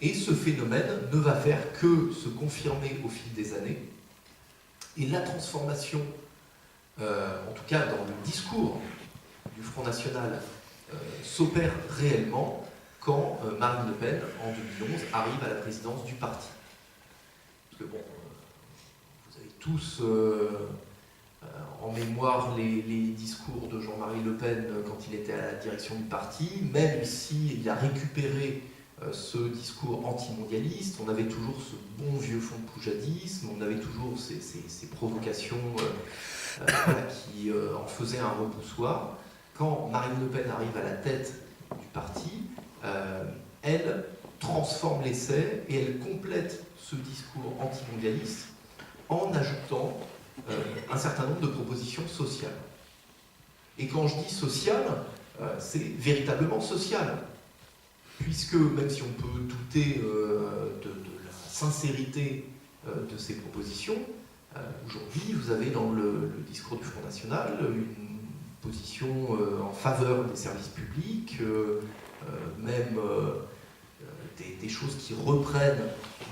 Et ce phénomène ne va faire que se confirmer au fil des années. Et la transformation, en tout cas dans le discours du Front National, s'opère réellement quand Marine Le Pen, en 2011, arrive à la présidence du parti. Parce que bon, vous avez tous en mémoire les discours de Jean-Marie Le Pen quand il était à la direction du parti, même s'il a récupéré ce discours antimondialiste, on avait toujours ce bon vieux fond de poujadisme, on avait toujours ces provocations qui en faisaient un repoussoir. Quand Marine Le Pen arrive à la tête du parti, elle transforme l'essai et elle complète ce discours antimondialiste en ajoutant un certain nombre de propositions sociales. Et quand je dis sociales, c'est véritablement social, puisque même si on peut douter de la sincérité de ces propositions, aujourd'hui vous avez dans le discours du Front National une position en faveur des services publics, même des choses qui reprennent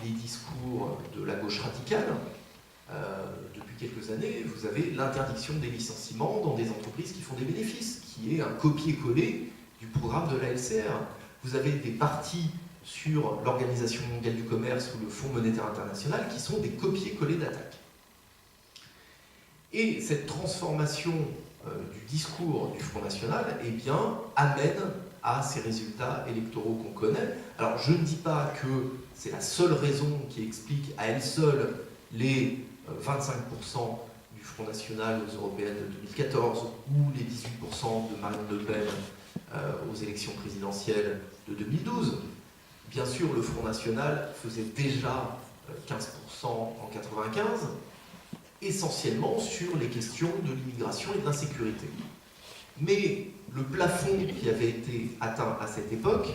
les discours de la gauche radicale. Depuis quelques années, vous avez l'interdiction des licenciements dans des entreprises qui font des bénéfices, qui est un copier-coller du programme de la LCR. Vous avez des partis sur l'Organisation mondiale du commerce ou le Fonds monétaire international qui sont des copier-coller d'attaques. Et cette transformation du discours du Front National, eh bien, amène à ces résultats électoraux qu'on connaît. Alors, je ne dis pas que c'est la seule raison qui explique à elle seule les 25% du Front National aux européennes de 2014 ou les 18% de Marine Le Pen aux élections présidentielles de 2012. Bien sûr, le Front National faisait déjà 15% en 1995, essentiellement sur les questions de l'immigration et de l'insécurité. Mais le plafond qui avait été atteint à cette époque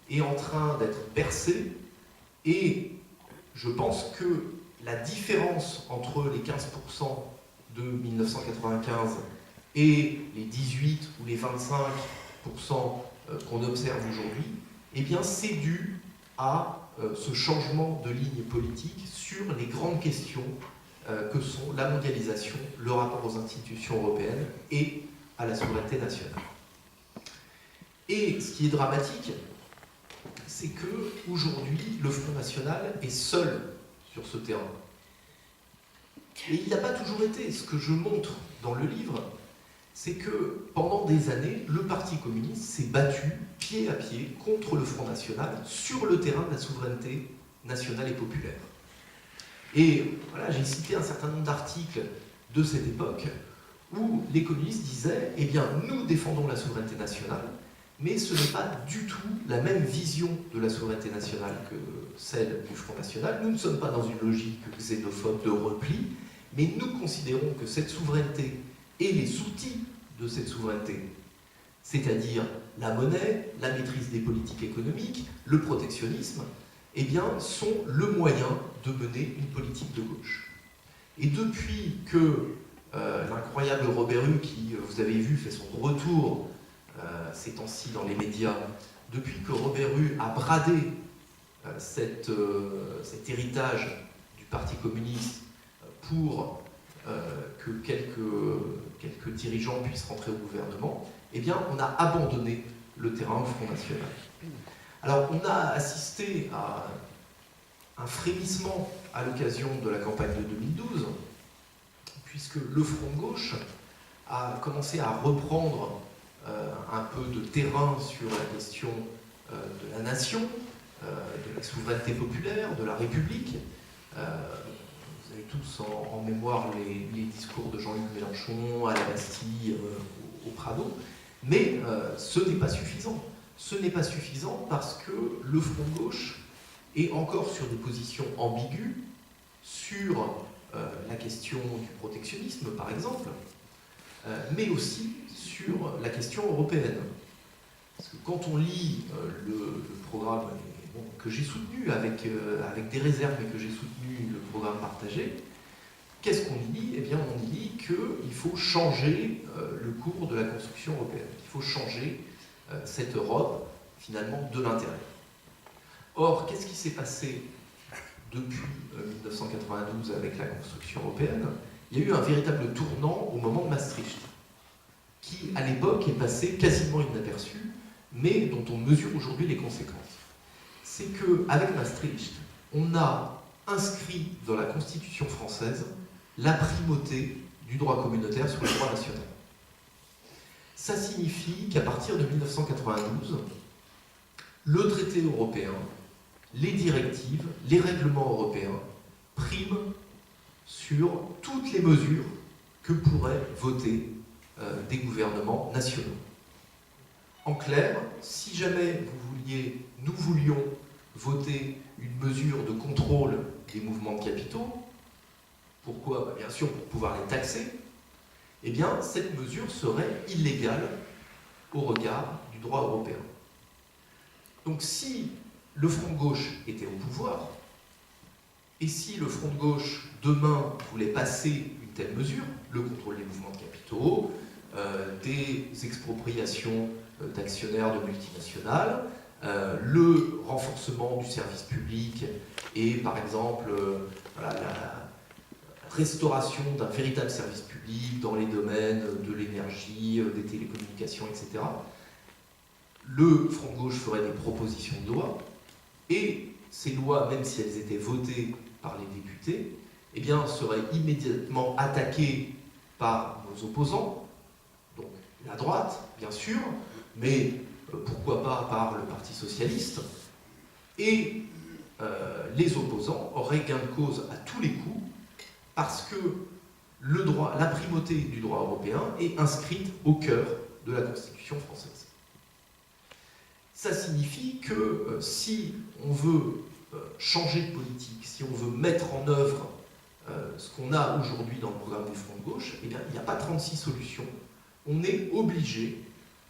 est en train d'être percé et je pense que la différence entre les 15% de 1995 et les 18 ou les 25% qu'on observe aujourd'hui, eh bien c'est dû à ce changement de ligne politique sur les grandes questions que sont la mondialisation, le rapport aux institutions européennes et à la souveraineté nationale. Et ce qui est dramatique, c'est qu'aujourd'hui, le Front National est seul sur ce terrain. Et il n'a pas toujours été. Ce que je montre dans le livre, c'est que pendant des années, le Parti communiste s'est battu pied à pied contre le Front National sur le terrain de la souveraineté nationale et populaire. Et voilà, j'ai cité un certain nombre d'articles de cette époque où les communistes disaient « Eh bien, nous défendons la souveraineté nationale, mais ce n'est pas du tout la même vision de la souveraineté nationale que celle du Front National. Nous ne sommes pas dans une logique xénophobe de repli, mais nous considérons que cette souveraineté et les outils de cette souveraineté, c'est-à-dire la monnaie, la maîtrise des politiques économiques, le protectionnisme, eh bien, sont le moyen de mener une politique de gauche. Et depuis que l'incroyable Robert Hue, qui, vous avez vu, fait son retour ces temps-ci dans les médias, depuis que Robert Hue a bradé cet héritage du Parti communiste pour que quelques dirigeants puissent rentrer au gouvernement, eh bien, on a abandonné le terrain au Front National. Alors, on a assisté à un frémissement à l'occasion de la campagne de 2012, puisque le Front de gauche a commencé à reprendre un peu de terrain sur la question de la nation, de la souveraineté populaire, de la République. Vous avez tous en mémoire les discours de Jean-Luc Mélenchon à la Bastille, au Prado, mais ce n'est pas suffisant. Ce n'est pas suffisant parce que le Front de gauche est encore sur des positions ambiguës sur la question du protectionnisme, par exemple, mais aussi sur la question européenne. Parce que quand on lit le programme que j'ai soutenu avec des réserves, mais que j'ai soutenu le programme partagé, qu'est-ce qu'on y lit? Eh bien, on y lit qu'il faut changer le cours de la construction européenne. Il faut changer cette Europe, finalement, de l'intérieur. Or, qu'est-ce qui s'est passé depuis 1992 avec la construction européenne? Il y a eu un véritable tournant au moment de Maastricht, qui à l'époque est passé quasiment inaperçu, mais dont on mesure aujourd'hui les conséquences. C'est qu'avec Maastricht, on a inscrit dans la Constitution française la primauté du droit communautaire sur le droit national. Ça signifie qu'à partir de 1992, le traité européen, les directives, les règlements européens priment sur toutes les mesures que pourraient voter des gouvernements nationaux. En clair, si jamais nous voulions voter une mesure de contrôle des mouvements de capitaux, pourquoi? Bien sûr pour pouvoir les taxer, eh bien cette mesure serait illégale au regard du droit européen. Donc si le Front de gauche était au pouvoir, et si le Front de gauche demain voulait passer une telle mesure, le contrôle des mouvements de capitaux, des expropriations d'actionnaires de multinationales, le renforcement du service public et par exemple la restauration d'un véritable service public dans les domaines de l'énergie, des télécommunications, etc. Le Front de gauche ferait des propositions de loi et ces lois, même si elles étaient votées par les députés, eh bien, seraient immédiatement attaquées par nos opposants, donc la droite, bien sûr, mais pourquoi pas par le Parti socialiste, et les opposants auraient gain de cause à tous les coups, parce que la primauté du droit européen est inscrite au cœur de la Constitution française. Ça signifie que si on veut changer de politique, si on veut mettre en œuvre ce qu'on a aujourd'hui dans le programme du Front de gauche, eh bien, il n'y a pas 36 solutions. On est obligé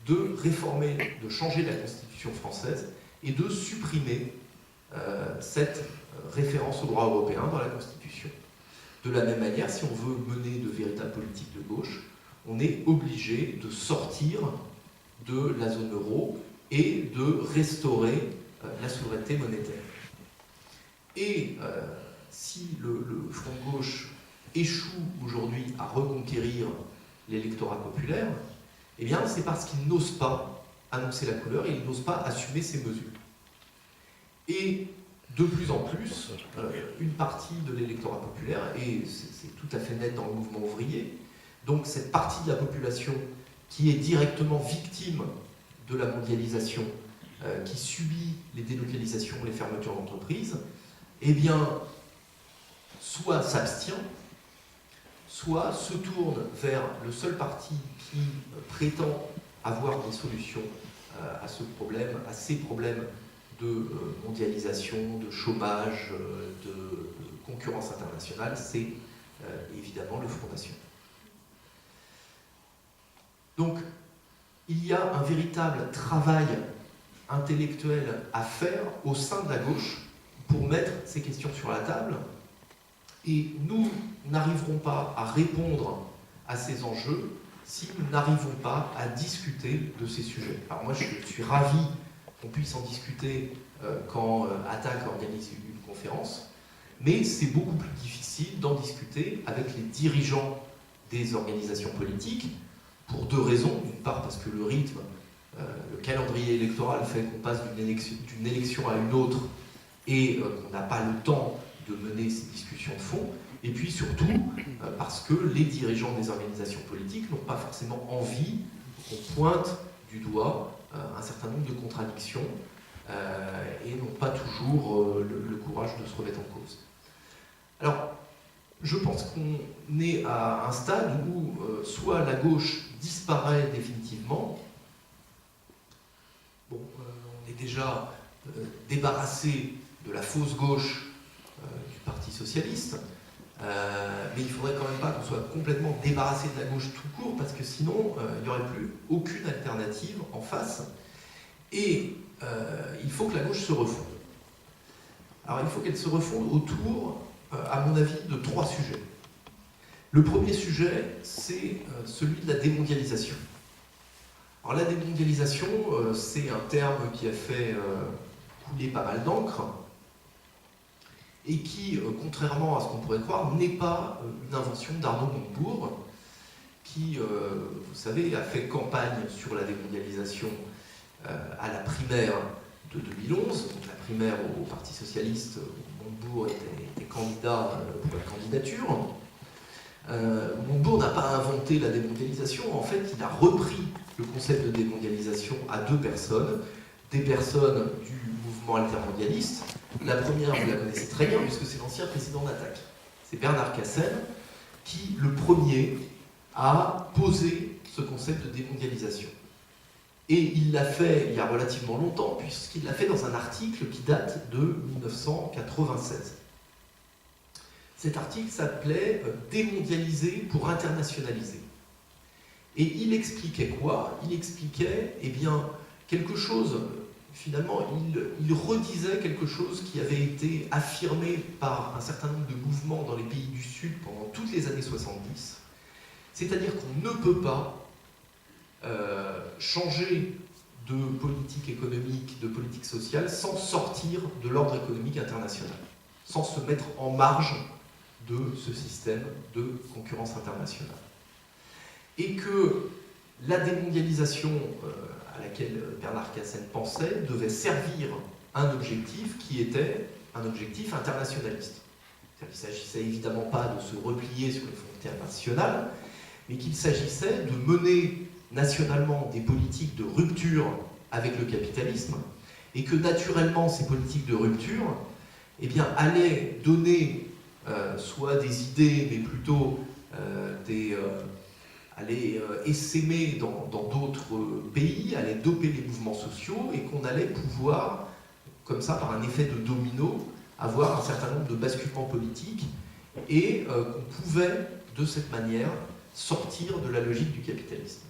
de réformer, de changer la Constitution française et de supprimer cette référence au droit européen dans la Constitution. De la même manière, si on veut mener de véritables politiques de gauche, on est obligé de sortir de la zone euro et de restaurer la souveraineté monétaire. Et si le Front de gauche échoue aujourd'hui à reconquérir l'électorat populaire, eh bien c'est parce qu'il n'ose pas annoncer la couleur et il n'ose pas assumer ses mesures. Et de plus en plus, une partie de l'électorat populaire, et c'est tout à fait net dans le mouvement ouvrier, donc cette partie de la population qui est directement victime de la mondialisation, qui subit les délocalisations, les fermetures d'entreprises, eh bien, soit s'abstient, soit se tourne vers le seul parti qui prétend avoir des solutions à ce problème, à ces problèmes de mondialisation, de chômage, de concurrence internationale, c'est évidemment le Front National. Donc, il y a un véritable travail intellectuel à faire au sein de la gauche pour mettre ces questions sur la table. Et nous n'arriverons pas à répondre à ces enjeux si nous n'arrivons pas à discuter de ces sujets. Alors moi, je suis ravi qu'on puisse en discuter quand ATTAC organise une conférence, mais c'est beaucoup plus difficile d'en discuter avec les dirigeants des organisations politiques, pour deux raisons. D'une part, parce que le rythme, le calendrier électoral fait qu'on passe d'une élection à une autre et qu'on n'a pas le temps de mener ces discussions de fond. Et puis surtout, parce que les dirigeants des organisations politiques n'ont pas forcément envie qu'on pointe du doigt un certain nombre de contradictions et n'ont pas toujours le courage de se remettre en cause. Alors, je pense qu'on est à un stade où soit la gauche disparaît définitivement, bon, on est déjà débarrassé de la fausse gauche du Parti socialiste, mais il ne faudrait quand même pas qu'on soit complètement débarrassé de la gauche tout court, parce que sinon, il n'y aurait plus aucune alternative en face, et il faut que la gauche se refonde. Alors il faut qu'elle se refonde autour, à mon avis, de trois sujets. Le premier sujet, c'est celui de la démondialisation. Alors la démondialisation, c'est un terme qui a fait coulé pas mal d'encre, et qui, contrairement à ce qu'on pourrait croire, n'est pas une invention d'Arnaud Montebourg, qui, vous savez, a fait campagne sur la démondialisation à la primaire de 2011, donc la primaire au Parti Socialiste, où Montebourg était candidat pour la candidature. Montebourg n'a pas inventé la démondialisation, en fait, il a repris le concept de démondialisation à deux personnes, des personnes du mouvement altermondialiste. La première, vous la connaissez très bien, puisque c'est l'ancien président d'Attac. C'est Bernard Cassen qui, le premier, a posé ce concept de démondialisation. Et il l'a fait il y a relativement longtemps, puisqu'il l'a fait dans un article qui date de 1996. Cet article s'appelait « Démondialiser pour internationaliser ». Et il expliquait quoi? Il expliquait, eh bien, quelque chose, finalement, il redisait quelque chose qui avait été affirmé par un certain nombre de mouvements dans les pays du Sud pendant toutes les années 70, c'est-à-dire qu'on ne peut pas changer de politique économique, de politique sociale, sans sortir de l'ordre économique international, sans se mettre en marge de ce système de concurrence internationale. Et que la démondialisation à laquelle Bernard Cassen pensait devait servir un objectif qui était un objectif internationaliste. Il ne s'agissait évidemment pas de se replier sur les frontières nationales, mais qu'il s'agissait de mener nationalement des politiques de rupture avec le capitalisme, et que naturellement ces politiques de rupture eh bien, allaient donner soit des idées, mais plutôt allaient essaimer dans d'autres pays, allaient doper les mouvements sociaux, et qu'on allait pouvoir, comme ça, par un effet de domino, avoir un certain nombre de basculements politiques, et qu'on pouvait, de cette manière, sortir de la logique du capitalisme.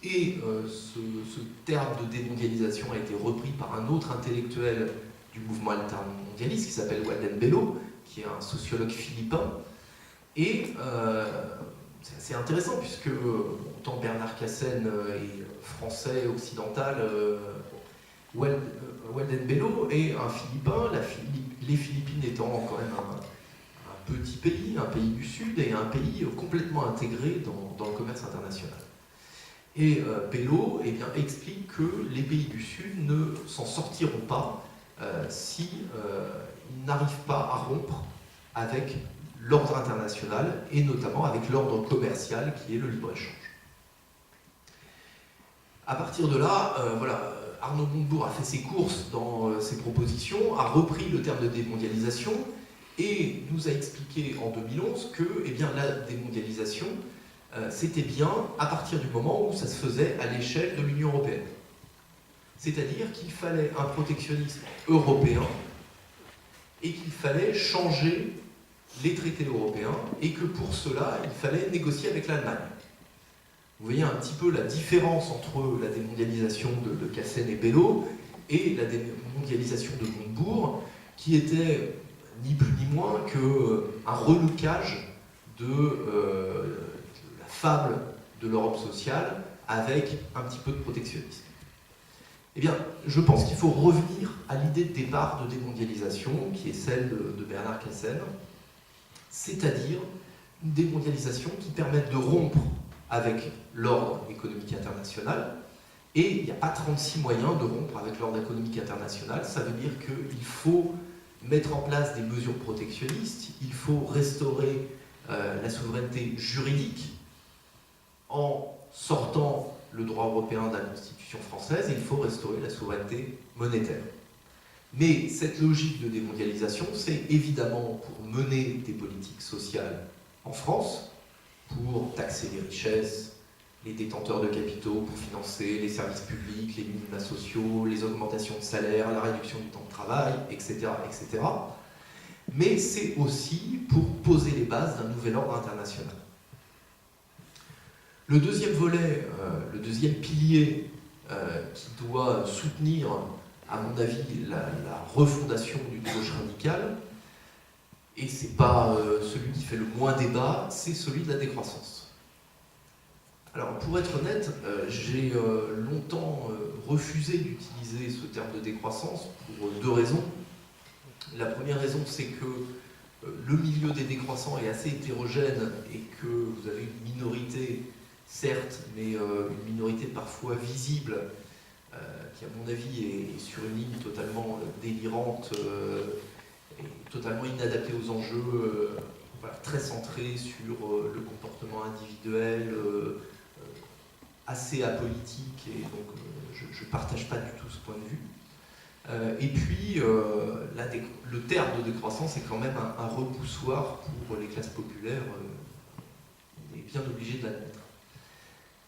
Et ce terme de démondialisation a été repris par un autre intellectuel du mouvement altermondialiste qui s'appelle Walden Bello, qui est un sociologue philippin. Et c'est assez intéressant puisque autant Bernard Cassen est français occidental, Walden Bello est un Philippin, les Philippines étant quand même un petit pays, un pays du Sud et un pays complètement intégré dans le commerce international. Et Bello eh bien, explique que les pays du Sud ne s'en sortiront pas si ils n'arrivent pas à rompre avec l'ordre international et notamment avec l'ordre commercial qui est le libre-échange. À partir de là, voilà, Arnaud Montebourg a fait ses courses dans ses propositions, a repris le terme de démondialisation et nous a expliqué en 2011 que eh bien, la démondialisation, c'était bien à partir du moment où ça se faisait à l'échelle de l'Union européenne. C'est-à-dire qu'il fallait un protectionnisme européen et qu'il fallait changer les traités européens et que pour cela, il fallait négocier avec l'Allemagne. Vous voyez un petit peu la différence entre la démondialisation de Cassen et Bello et la démondialisation de Montebourg, qui était ni plus ni moins qu'un relookage de la fable de l'Europe sociale avec un petit peu de protectionnisme. Eh bien, je pense qu'il faut revenir à l'idée de départ de démondialisation, qui est celle de Bernard Cassen, c'est-à-dire une démondialisation qui permette de rompre avec l'ordre économique international, et il n'y a pas 36 moyens de rompre avec l'ordre économique international. Ça veut dire qu'il faut mettre en place des mesures protectionnistes, il faut restaurer la souveraineté juridique en sortant le droit européen de la Constitution française, et il faut restaurer la souveraineté monétaire. Mais cette logique de démondialisation, c'est évidemment pour mener des politiques sociales en France, pour taxer les richesses, les détenteurs de capitaux, pour financer les services publics, les minima sociaux, les augmentations de salaire, la réduction du temps de travail, etc. etc. Mais c'est aussi pour poser les bases d'un nouvel ordre international. Le deuxième volet, le deuxième pilier qui doit soutenir, à mon avis, la refondation d'une gauche radicale, et ce n'est pas celui qui fait le moins débat, c'est celui de la décroissance. Alors, pour être honnête, j'ai longtemps refusé d'utiliser ce terme de décroissance pour deux raisons. La première raison, c'est que le milieu des décroissants est assez hétérogène et que vous avez une minorité, certes, mais une minorité parfois visible, qui, à mon avis, est sur une ligne totalement délirante et totalement inadaptée aux enjeux, voilà, très centrée sur le comportement individuel, assez apolitique, et donc je ne partage pas du tout ce point de vue. Et puis, le terme de décroissance est quand même un repoussoir pour les classes populaires, on est bien obligé de l'admettre.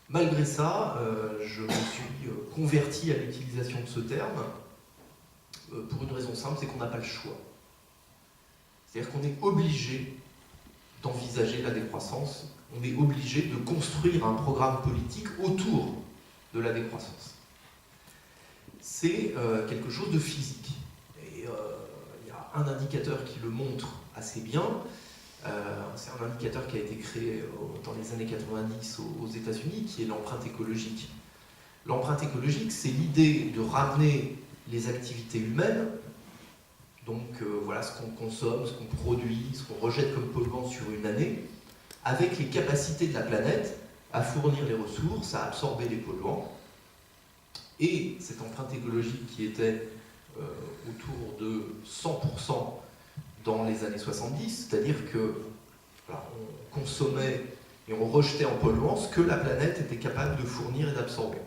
Malgré ça, je me suis converti à l'utilisation de ce terme pour une raison simple, c'est qu'on n'a pas le choix. C'est-à-dire qu'on est obligé d'envisager la décroissance, on est obligé de construire un programme politique autour de la décroissance. C'est quelque chose de physique. Et il y a un indicateur qui le montre assez bien. C'est un indicateur qui a été créé dans les années 90 aux États-Unis, qui est l'empreinte écologique. L'empreinte écologique, c'est l'idée de ramener les activités humaines, donc voilà ce qu'on consomme, ce qu'on produit, ce qu'on rejette comme polluant sur une année, avec les capacités de la planète à fournir les ressources, à absorber les polluants. Et cette empreinte écologique qui était autour de 100% dans les années 70, c'est-à-dire que voilà, on consommait et on rejetait en polluant ce que la planète était capable de fournir et d'absorber.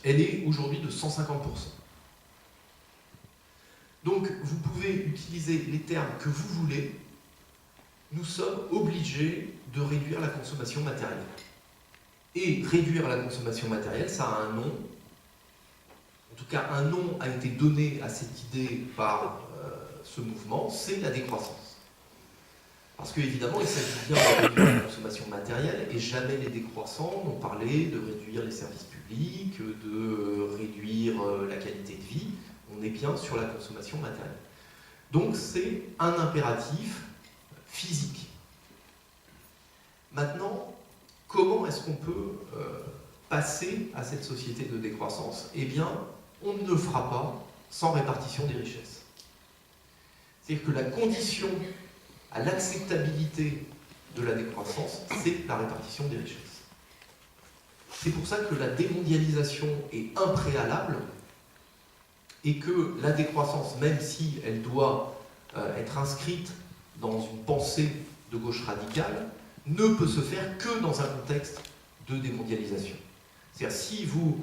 Elle est aujourd'hui de 150%. Donc vous pouvez utiliser les termes que vous voulez, nous sommes obligés de réduire la consommation matérielle. Et réduire la consommation matérielle, ça a un nom. En tout cas, un nom a été donné à cette idée par ce mouvement, c'est la décroissance. Parce qu'évidemment, il s'agit bien de réduire la consommation matérielle, et jamais les décroissants n'ont parlé de réduire les services publics, de réduire la qualité de vie. On est bien sur la consommation matérielle. Donc c'est un impératif physique. Maintenant, comment est-ce qu'on peut passer à cette société de décroissance? Eh bien, on ne le fera pas sans répartition des richesses. C'est-à-dire que la condition à l'acceptabilité de la décroissance, c'est la répartition des richesses. C'est pour ça que la démondialisation est impréalable et que la décroissance, même si elle doit être inscrite dans une pensée de gauche radicale, ne peut se faire que dans un contexte de démondialisation. C'est-à-dire, si vous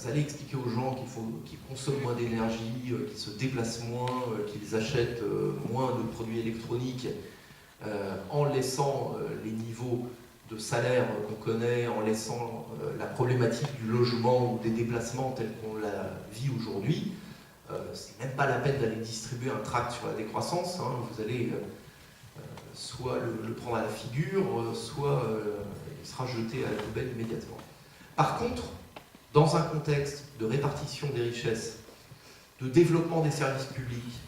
allez expliquer aux gens qu'ils consomment moins d'énergie, qu'ils se déplacent moins, qu'ils achètent moins de produits électroniques, en laissant les niveaux de salaire qu'on connaît, en laissant la problématique du logement ou des déplacements tels qu'on la vit aujourd'hui, c'est même pas la peine d'aller distribuer un tract sur la décroissance, hein. Vous allez soit le prendre à la figure, soit il sera jeté à la poubelle immédiatement. Par contre, dans un contexte de répartition des richesses, de développement des services publics,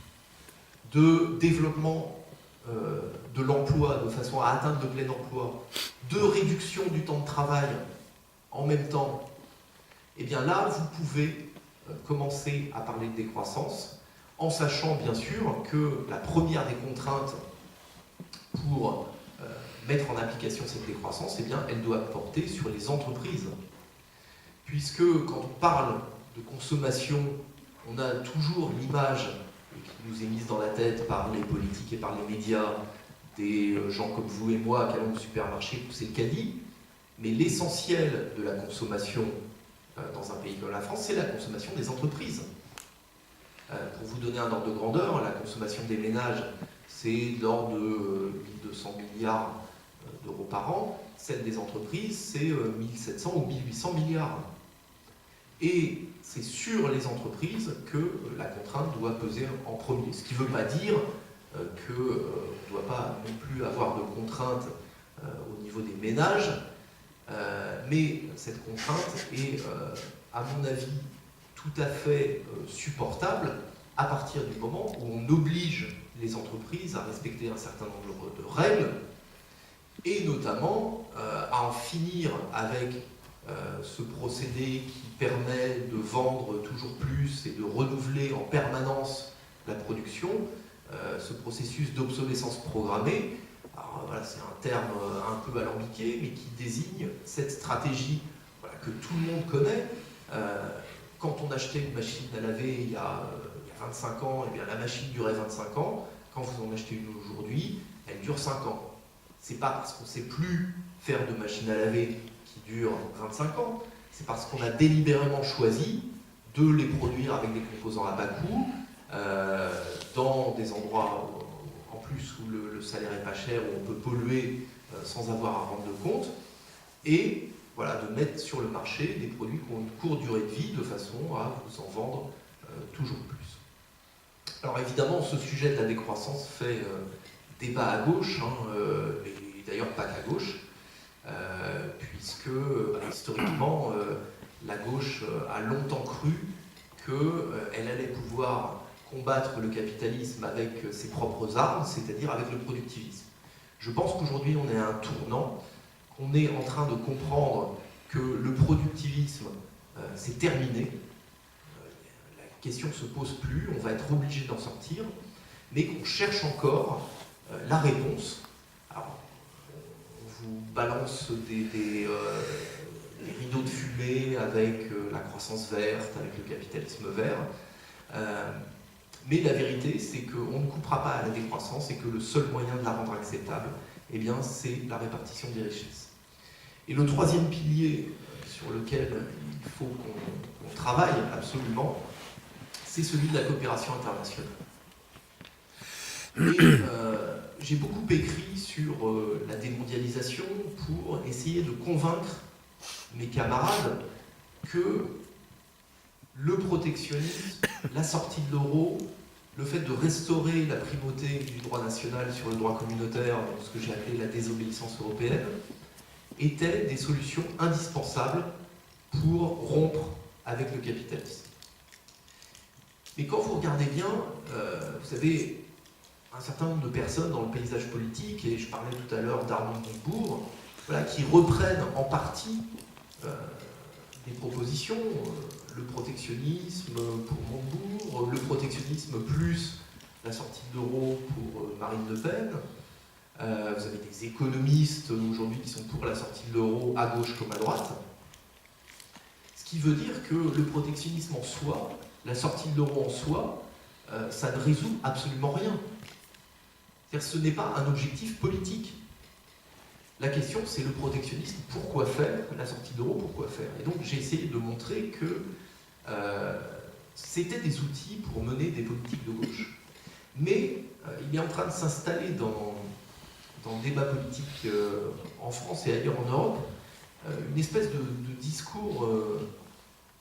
de développement de l'emploi de façon à atteindre le plein emploi, de réduction du temps de travail en même temps, eh bien là, vous pouvez commencer à parler de décroissance, en sachant bien sûr que la première des contraintes pour mettre en application cette décroissance, eh bien, elle doit porter sur les entreprises. Puisque quand on parle de consommation, on a toujours l'image qui nous est mise dans la tête par les politiques et par les médias, des gens comme vous et moi qui allons au supermarché pousser le caddie, mais l'essentiel de la consommation dans un pays comme la France, c'est la consommation des entreprises. Pour vous donner un ordre de grandeur, la consommation des ménages, c'est de l'ordre de 1200 milliards d'euros par an. Celle des entreprises, c'est 1700 ou 1800 milliards. Et c'est sur les entreprises que la contrainte doit peser en premier. Ce qui ne veut pas dire qu'on ne doit pas non plus avoir de contrainte au niveau des ménages, mais cette contrainte est, à mon avis, tout à fait supportable à partir du moment où on oblige les entreprises à respecter un certain nombre de règles et notamment à en finir avec ce procédé qui permet de vendre toujours plus et de renouveler en permanence la production, ce processus d'obsolescence programmée. Alors, voilà, c'est un terme un peu alambiqué, mais qui désigne cette stratégie que tout le monde connaît. Quand on achetait une machine à laver il y a 25 ans, eh bien, la machine durait 25 ans. Quand vous en achetez une aujourd'hui, elle dure 5 ans. C'est pas parce qu'on ne sait plus faire de machine à laver qui dure 25 ans, c'est parce qu'on a délibérément choisi de les produire avec des composants à bas coût, dans des endroits en plus où le salaire est pas cher, où on peut polluer sans avoir à rendre de compte, et voilà, de mettre sur le marché des produits qui ont une courte durée de vie de façon à vous en vendre toujours plus. Alors évidemment, ce sujet de la décroissance fait débat à gauche, et d'ailleurs pas qu'à gauche, puisque historiquement, la gauche a longtemps cru qu'elle allait pouvoir combattre le capitalisme avec ses propres armes, c'est-à-dire avec le productivisme. Je pense qu'aujourd'hui on est à un tournant, on est en train de comprendre que le productivisme c'est terminé, la question ne se pose plus, on va être obligé d'en sortir, mais qu'on cherche encore la réponse. Alors, on vous balance des rideaux de fumée avec la croissance verte, avec le capitalisme vert, mais la vérité c'est qu'on ne coupera pas à la décroissance et que le seul moyen de la rendre acceptable, eh bien, c'est la répartition des richesses. Et le troisième pilier sur lequel il faut qu'on travaille absolument, c'est celui de la coopération internationale. Et j'ai beaucoup écrit sur la démondialisation pour essayer de convaincre mes camarades que le protectionnisme, la sortie de l'euro, le fait de restaurer la primauté du droit national sur le droit communautaire, ce que j'ai appelé la désobéissance européenne, étaient des solutions indispensables pour rompre avec le capitalisme. Mais quand vous regardez bien, vous savez, un certain nombre de personnes dans le paysage politique, et je parlais tout à l'heure d'Arnaud Montebourg, voilà, qui reprennent en partie des propositions, le protectionnisme pour Montebourg, le protectionnisme plus la sortie de l'euro pour Marine Le Pen. Vous avez des économistes aujourd'hui qui sont pour la sortie de l'euro à gauche comme à droite. Ce qui veut dire que le protectionnisme en soi, la sortie de l'euro en soi, ça ne résout absolument rien. C'est-à-dire que ce n'est pas un objectif politique. La question, c'est le protectionnisme, pourquoi faire? La sortie de l'euro, pourquoi faire? Et donc, j'ai essayé de montrer que c'était des outils pour mener des politiques de gauche. Mais il est en train de s'installer dans le débat politique en France et ailleurs en Europe, une espèce de discours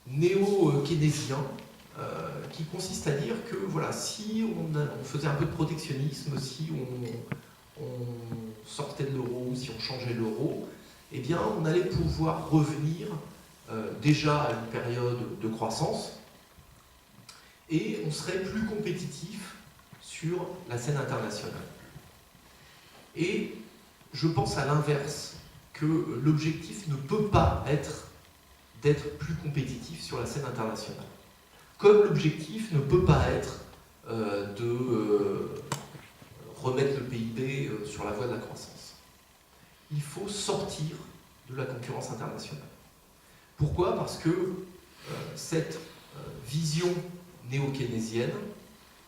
néo-keynésien qui consiste à dire que voilà, si on faisait un peu de protectionnisme, si on sortait de l'euro, si on changeait l'euro, eh bien on allait pouvoir revenir déjà à une période de croissance et on serait plus compétitif sur la scène internationale. Et je pense à l'inverse, que l'objectif ne peut pas être d'être plus compétitif sur la scène internationale. Comme l'objectif ne peut pas être de remettre le PIB sur la voie de la croissance. Il faut sortir de la concurrence internationale. Pourquoi? Parce que cette vision néo-keynésienne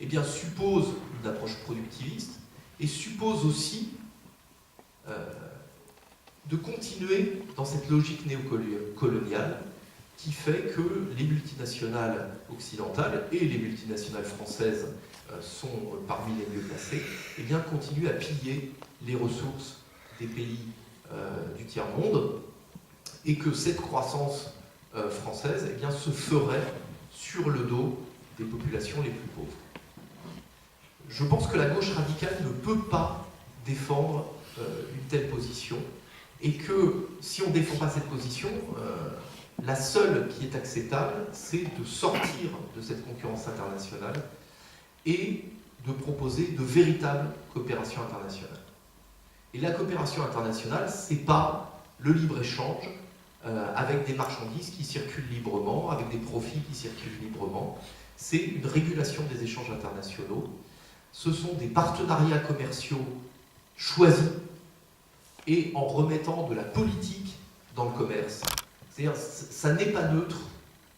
eh bien, suppose une approche productiviste et suppose aussi de continuer dans cette logique néocoloniale qui fait que les multinationales occidentales et les multinationales françaises sont parmi les mieux placées, eh bien, continuent à piller les ressources des pays du tiers-monde et que cette croissance française eh bien, se ferait sur le dos des populations les plus pauvres. Je pense que la gauche radicale ne peut pas défendre une telle position et que si on ne défend pas cette position, la seule qui est acceptable, c'est de sortir de cette concurrence internationale et de proposer de véritables coopérations internationales. Et la coopération internationale, c'est pas le libre-échange avec des marchandises qui circulent librement, avec des profits qui circulent librement. C'est une régulation des échanges internationaux. Ce sont des partenariats commerciaux choisis et en remettant de la politique dans le commerce. C'est-à-dire, ça n'est pas neutre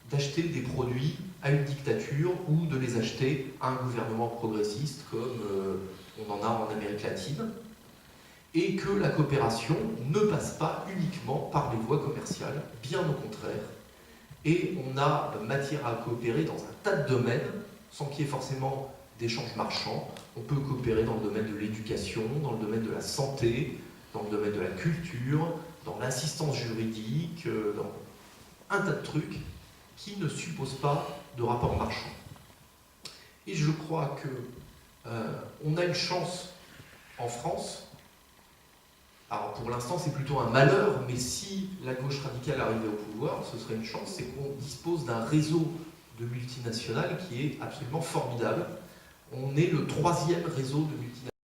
d'acheter des produits à une dictature ou de les acheter à un gouvernement progressiste comme on en a en Amérique latine, et que la coopération ne passe pas uniquement par les voies commerciales, bien au contraire, et on a matière à coopérer dans un tas de domaines, sans qu'il y ait forcément d'échanges marchands. On peut coopérer dans le domaine de l'éducation, dans le domaine de la santé, dans le domaine de la culture, dans l'assistance juridique, dans un tas de trucs qui ne supposent pas de rapport marchand. Et je crois qu'on a une chance en France. Alors pour l'instant c'est plutôt un malheur, mais si la gauche radicale arrivait au pouvoir, ce serait une chance, c'est qu'on dispose d'un réseau de multinationales qui est absolument formidable. On est le 3e réseau de multinationales.